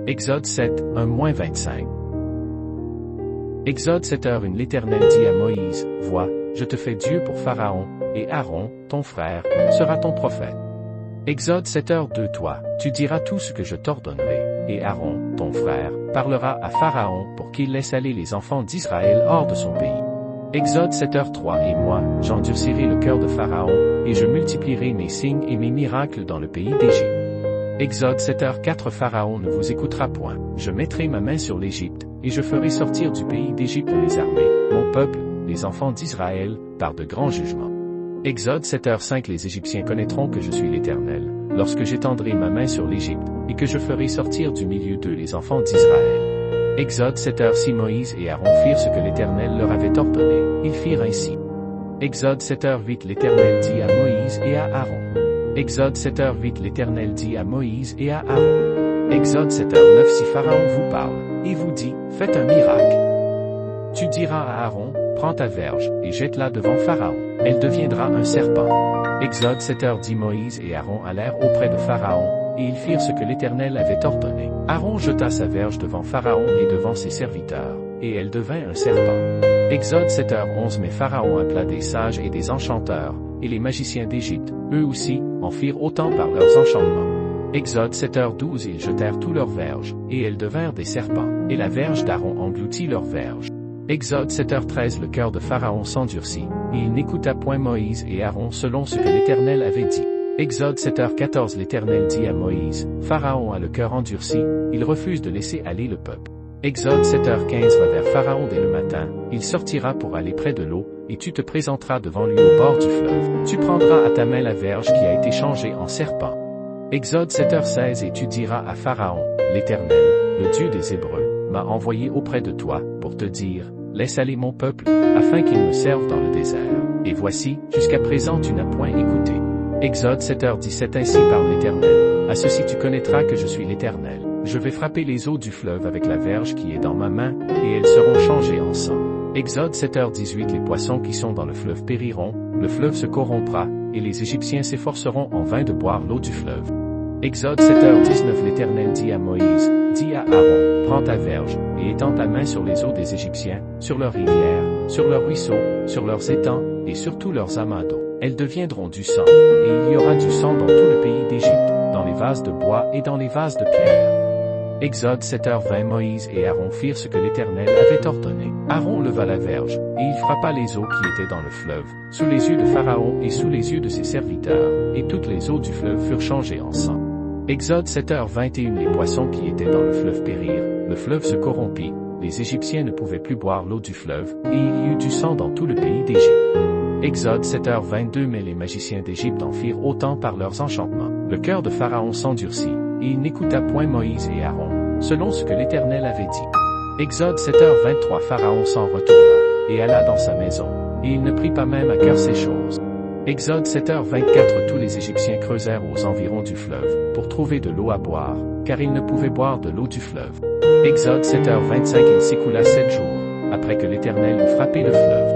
Exode 7, 1-25. Exode 7h. L'Éternel dit à Moïse, « Vois, je te fais Dieu pour Pharaon, et Aaron, ton frère, sera ton prophète. » Exode 7h. Toi, tu diras tout ce que je t'ordonnerai, et Aaron, ton frère, parlera à Pharaon pour qu'il laisse aller les enfants d'Israël hors de son pays. Exode 7h. Et moi, j'endurcirai le cœur de Pharaon, et je multiplierai mes signes et mes miracles dans le pays d'Égypte. Exode 7h. Pharaon ne vous écoutera point. Je mettrai ma main sur l'Égypte, et je ferai sortir du pays d'Égypte les armées, mon peuple, les enfants d'Israël, par de grands jugements. Exode 7h. Les Égyptiens connaîtront que je suis l'Éternel, lorsque j'étendrai ma main sur l'Égypte, et que je ferai sortir du milieu d'eux les enfants d'Israël. Exode 7h. Si Moïse et Aaron firent ce que l'Éternel leur avait ordonné, ils firent ainsi. Exode 7h. L'Éternel dit à Moïse et à Aaron. Exode 7h. L'Éternel dit à Moïse et à Aaron. Exode 7h. Si Pharaon vous parle, et vous dit, faites un miracle. Tu diras à Aaron, prends ta verge, et jette-la devant Pharaon. Elle deviendra un serpent. Exode 7h. Moïse et Aaron allèrent auprès de Pharaon, et ils firent ce que l'Éternel avait ordonné. Aaron jeta sa verge devant Pharaon et devant ses serviteurs, et elle devint un serpent. Exode 7h. Mais Pharaon appela des sages et des enchanteurs, et les magiciens d'Égypte, eux aussi, en firent autant par leurs enchantements. Exode 7h. Ils jetèrent tous leurs verges, et elles devinrent des serpents, et la verge d'Aaron engloutit leurs verges. Exode 7h. Le cœur de Pharaon s'endurcit, et il n'écouta point Moïse et Aaron selon ce que l'Éternel avait dit. Exode 7h. L'Éternel dit à Moïse, Pharaon a le cœur endurci, il refuse de laisser aller le peuple. Exode 7h15. Va vers Pharaon dès le matin, il sortira pour aller près de l'eau, et tu te présenteras devant lui au bord du fleuve. Tu prendras à ta main la verge qui a été changée en serpent. Exode 7h16. Et tu diras à Pharaon, l'Éternel, le Dieu des Hébreux, m'a envoyé auprès de toi, pour te dire, laisse aller mon peuple, afin qu'il me serve dans le désert. Et voici, jusqu'à présent tu n'as point écouté. Exode 7h17. Ainsi parle l'Éternel, à ceci tu connaîtras que je suis l'Éternel. Je vais frapper les eaux du fleuve avec la verge qui est dans ma main, et elles seront changées en sang. Exode 7h18. Les poissons qui sont dans le fleuve périront, le fleuve se corrompra, et les Égyptiens s'efforceront en vain de boire l'eau du fleuve. Exode 7h19. L'Éternel dit à Moïse, dis à Aaron, prends ta verge, et étends ta main sur les eaux des Égyptiens, sur leurs rivières, sur leurs ruisseaux, sur leurs étangs, et sur tous leurs amas d'eau. Elles deviendront du sang, et il y aura du sang dans tout le pays d'Égypte, dans les vases de bois et dans les vases de pierre. Exode 7h20. Moïse et Aaron firent ce que l'Éternel avait ordonné. Aaron leva la verge, et il frappa les eaux qui étaient dans le fleuve, sous les yeux de Pharaon et sous les yeux de ses serviteurs, et toutes les eaux du fleuve furent changées en sang. Exode 7h21. Les poissons qui étaient dans le fleuve périrent, le fleuve se corrompit, les Égyptiens ne pouvaient plus boire l'eau du fleuve, et il y eut du sang dans tout le pays d'Égypte. Exode 7h22. Mais les magiciens d'Égypte en firent autant par leurs enchantements. Le cœur de Pharaon s'endurcit, et il n'écouta point Moïse et Aaron, selon ce que l'Éternel avait dit. Exode 7h23. Pharaon s'en retourna, et alla dans sa maison, et il ne prit pas même à cœur ces choses. Exode 7h24. Tous les Égyptiens creusèrent aux environs du fleuve, pour trouver de l'eau à boire, car ils ne pouvaient boire de l'eau du fleuve. Exode 7h25. Il s'écoula 7 jours, après que l'Éternel eut frappé le fleuve.